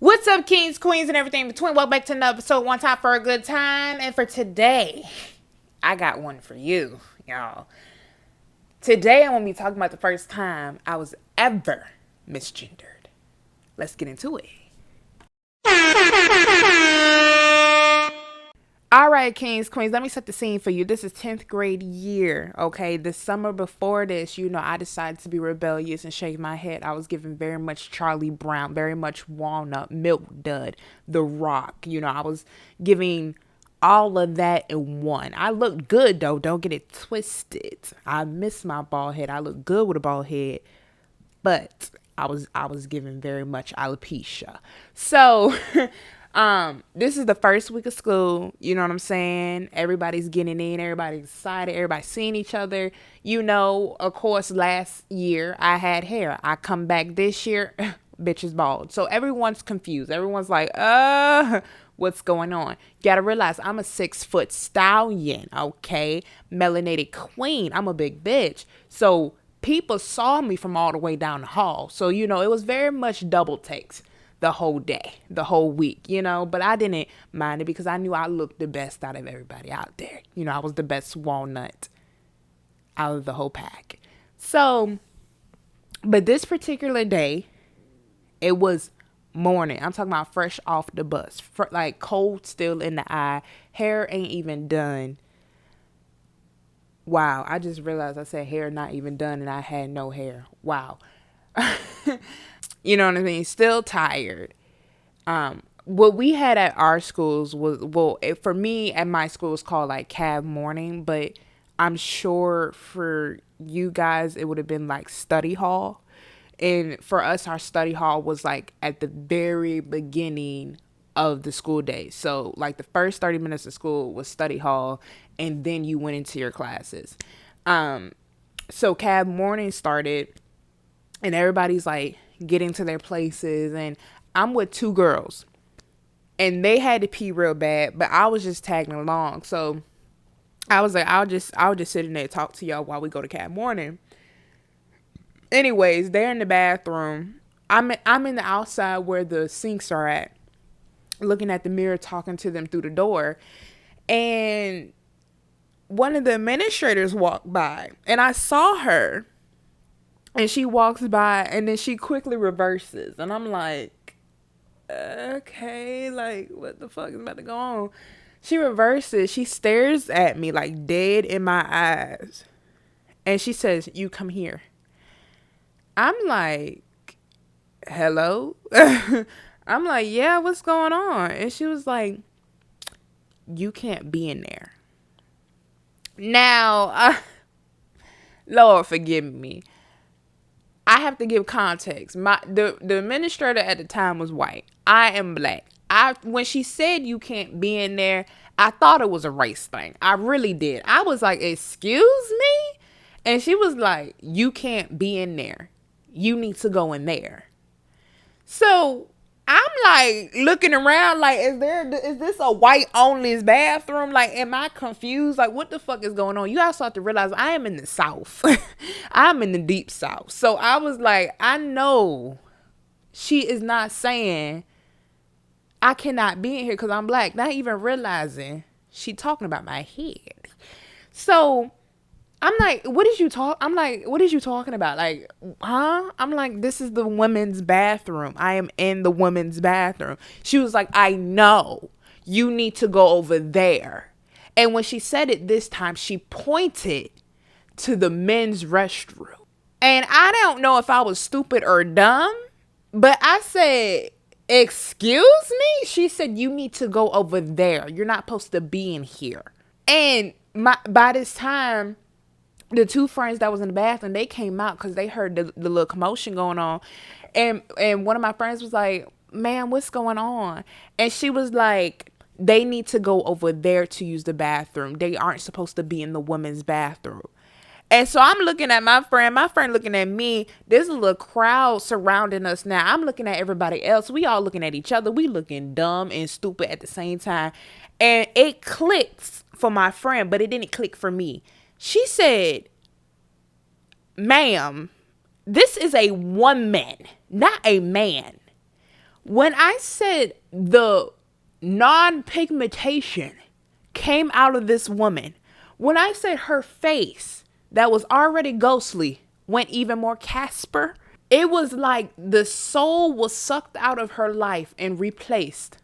What's up, kings, queens, and everything in between? Welcome back to another episode, One Time for a Good Time. And for today, I got one for you, y'all. Today, I'm going to be talking about the first time I was ever misgendered. Let's get into it. All right, kings, queens, let me set the scene for you. This is 10th grade year, okay? The summer before this, I decided to be rebellious and shave my head. I was giving very much Charlie Brown, very much Walnut, Milk Dud, The Rock. I was giving all of that in one. I looked good, though. Don't get it twisted. I miss my bald head. I look good with a bald head, but I was giving very much alopecia. So this is the first week of school. You know what I'm saying? Everybody's getting in, everybody's excited, everybody's seeing each other. Of course, last year I had hair. I come back this year, bitch is bald. So everyone's confused. Everyone's like, what's going on? You gotta realize I'm a 6-foot stallion, okay? Melanated queen. I'm a big bitch. So people saw me from all the way down the hall. So, it was very much double takes the whole day, the whole week, but I didn't mind it because I knew I looked the best out of everybody out there. I was the best walnut out of the whole pack. So, but this particular day, it was morning. I'm talking about fresh off the bus, like cold still in the eye, hair ain't even done. Wow, I just realized I said hair not even done and I had no hair. Wow. You know what I mean? Still tired. What we had at our schools was, for me at my school, it's called like cab morning, but I'm sure for you guys, it would have been like study hall. And for us, our study hall was like at the very beginning of the school day. So like the first 30 minutes of school was study hall, and then you went into your classes. So cab morning started, and everybody's like getting to their places, and I'm with two girls, and they had to pee real bad, but I was just tagging along. So I was like, I'll just sit in there and talk to y'all while we go to cab morning. Anyways, they're in the bathroom. I'm in the outside where the sinks are at, looking at the mirror, talking to them through the door. And one of the administrators walked by, and I saw her, and she walks by, and then she quickly reverses. And I'm like, okay, like, what the fuck is about to go on? She reverses. She stares at me, like, dead in my eyes. And she says, "You come here." I'm like, hello? I'm like, yeah, what's going on? And she was like, you can't be in there. Now, Lord forgive me, I have to give context. The administrator at the time was white. I am black. When she said you can't be in there, I thought it was a race thing. I really did. I was like, excuse me? And she was like, you can't be in there. You need to go in there. So I'm like looking around like, is this a white only bathroom? Like, am I confused? Like, what the fuck is going on? You also have to realize I am in the South. I'm in the deep South. So I was like, I know she is not saying I cannot be in here because I'm black. Not even realizing she talking about my head. So I'm like, what is you talking about? Like, huh? I'm like, this is the women's bathroom. I am in the women's bathroom. She was like, I know. You need to go over there. And when she said it this time, she pointed to the men's restroom. And I don't know if I was stupid or dumb, but I said, excuse me? She said, you need to go over there. You're not supposed to be in here. And by this time, the two friends that was in the bathroom, they came out because they heard the little commotion going on. And one of my friends was like, man, what's going on? And she was like, they need to go over there to use the bathroom. They aren't supposed to be in the women's bathroom. And so I'm looking at my friend looking at me. There's a little crowd surrounding us now. I'm looking at everybody else. We all looking at each other. We looking dumb and stupid at the same time. And it clicks for my friend, but it didn't click for me. She said, ma'am, this is a woman, not a man. When I said the non-pigmentation came out of this woman, when I said her face that was already ghostly went even more Casper, it was like the soul was sucked out of her life and replaced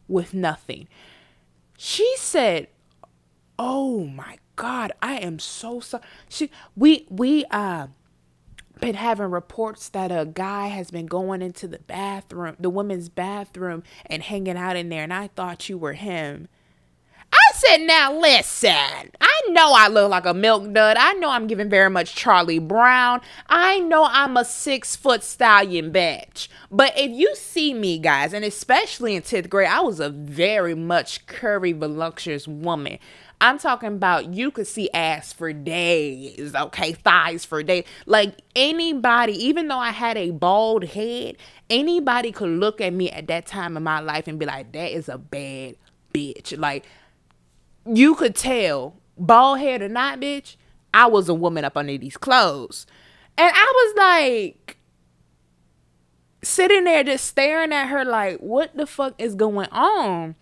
with nothing. She said, "Oh my God, I am so sorry." We been having reports that a guy has been going into the bathroom, the women's bathroom, and hanging out in there, and I thought you were him. I said, now listen, I know I look like a milk dud. I know I'm giving very much Charlie Brown. I know I'm a 6-foot stallion bitch. But if you see me, guys, and especially in 10th grade, I was a very much curvy, voluptuous woman. I'm talking about you could see ass for days, okay? Thighs for days. Like anybody, even though I had a bald head, anybody could look at me at that time in my life and be like, that is a bad bitch. Like, you could tell, bald head or not, bitch, I was a woman up under these clothes. And I was like, sitting there just staring at her like, what the fuck is going on?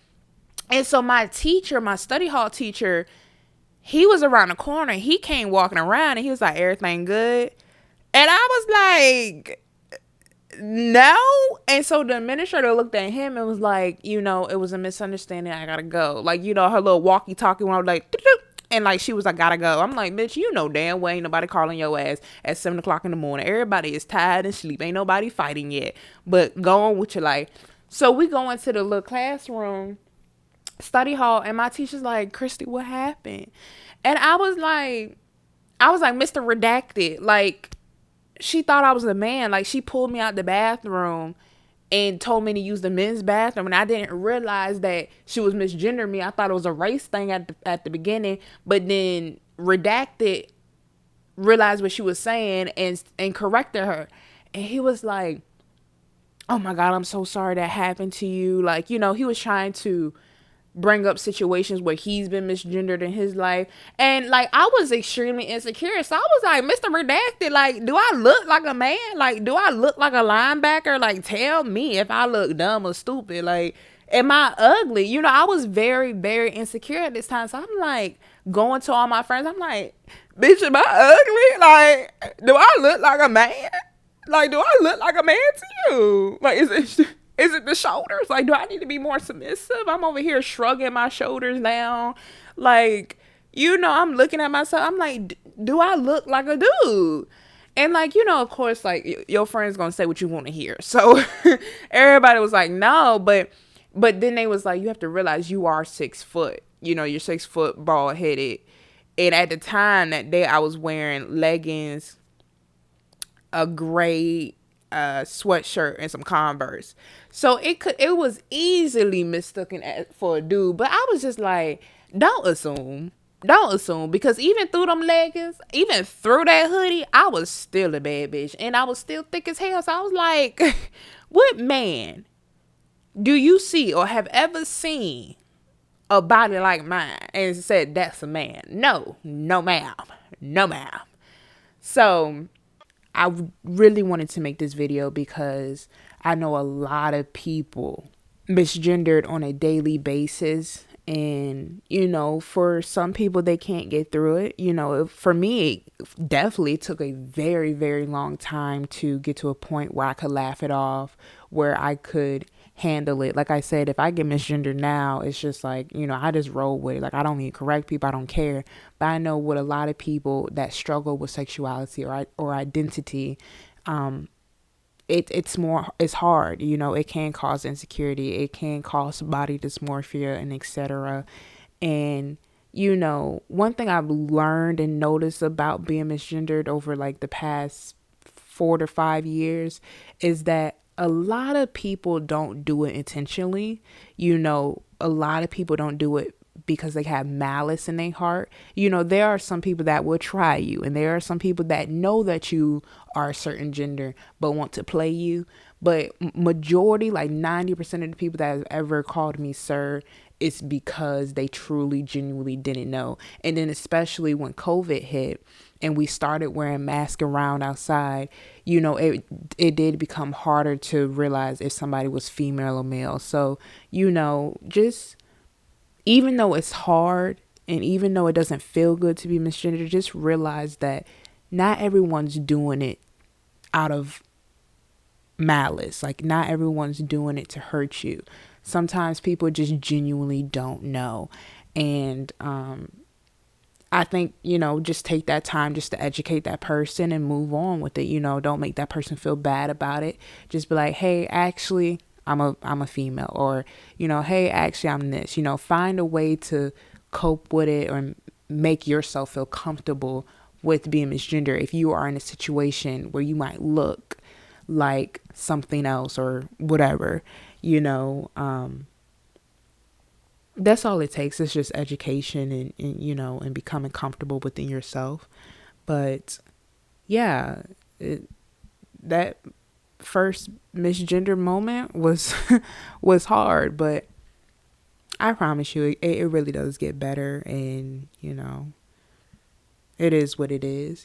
And so my teacher, my study hall teacher, he was around the corner. He came walking around and he was like, everything good? And I was like, no. And so the administrator looked at him and was like, it was a misunderstanding. I gotta go. Like, her little walkie talkie one, like, and like, she was like, gotta go. I'm like, bitch, damn well ain't nobody calling your ass at 7 o'clock in the morning. Everybody is tired and sleep. Ain't nobody fighting yet. But go on with your life. So we go into the little classroom, study hall, and my teacher's like, Christy, what happened? And I was like, Mr. Redacted. Like, she thought I was a man. Like, she pulled me out the bathroom and told me to use the men's bathroom, and I didn't realize that she was misgendering me. I thought it was a race thing at the beginning, but then Redacted realized what she was saying and corrected her. And he was like, oh my God, I'm so sorry that happened to you. Like, he was trying to bring up situations where he's been misgendered in his life. And like, I was extremely insecure. So I was like, Mr. Redacted, like, do I look like a man? Like, do I look like a linebacker? Like, tell me if I look dumb or stupid. Like, am I ugly? I was very, very insecure at this time. So I'm like going to all my friends. I'm like, bitch, am I ugly? Like, do I look like a man? Like, do I look like a man to you? Like, is it the shoulders? Like, do I need to be more submissive? I'm over here shrugging my shoulders down. Like, I'm looking at myself. I'm like, do I look like a dude? And like, of course, like your friend's going to say what you want to hear. So everybody was like, no, but then they was like, you have to realize you are 6 foot. You're 6 foot, bald headed. And at the time that day, I was wearing leggings, a gray sweatshirt, and some Converse. So it was easily mistaken for a dude. But I was just like, don't assume, because even through them leggings, even through that hoodie, I was still a bad bitch, and I was still thick as hell. So I was like, what man do you see or have ever seen a body like mine and said that's a man? No ma'am. So I really wanted to make this video because I know a lot of people misgendered on a daily basis. And, for some people, they can't get through it. For me, it definitely took a very, very long time to get to a point where I could laugh it off, where I could handle it. Like I said, if I get misgendered now, it's just like, I just roll with it. Like, I don't need to correct people. I don't care. But I know with a lot of people that struggle with sexuality or identity, it's hard. It can cause insecurity. It can cause body dysmorphia and etc. And, one thing I've learned and noticed about being misgendered over like the past 4 to 5 years is that a lot of people don't do it intentionally. A lot of people don't do it because they have malice in their heart. There are some people that will try you, and there are some people that know that you are a certain gender but want to play you. But majority, like 90% of the people that have ever called me sir, it's because they truly, genuinely didn't know. And then especially when COVID hit and we started wearing masks around outside, it did become harder to realize if somebody was female or male. So, just even though it's hard and even though it doesn't feel good to be misgendered, just realize that not everyone's doing it out of malice. Like, not everyone's doing it to hurt you. Sometimes people just genuinely don't know. And I think, just take that time just to educate that person and move on with it. Don't make that person feel bad about it. Just be like, hey, actually, I'm a female, or, hey, actually, I'm this. Find a way to cope with it or make yourself feel comfortable with being misgendered if you are in a situation where you might look like something else or whatever. That's all it takes. It's just education and becoming comfortable within yourself. But yeah, that first misgender moment was was hard, but I promise you it really does get better. And it is what it is.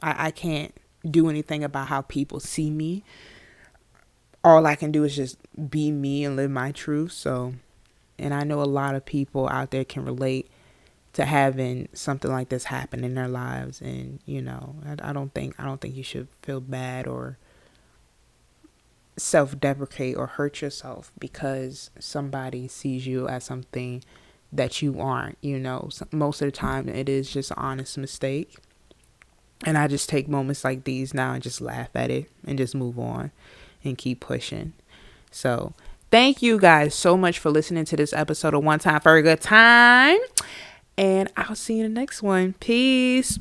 I can't do anything about how people see me. All I can do is just be me and live my truth. So, and I know a lot of people out there can relate to having something like this happen in their lives. And I don't think you should feel bad or self-deprecate or hurt yourself because somebody sees you as something that you aren't. Most of the time it is just an honest mistake. And I just take moments like these now and just laugh at it and just move on and keep pushing. So thank you guys so much for listening to this episode of One Time for a Good Time. And I'll see you in the next one. Peace.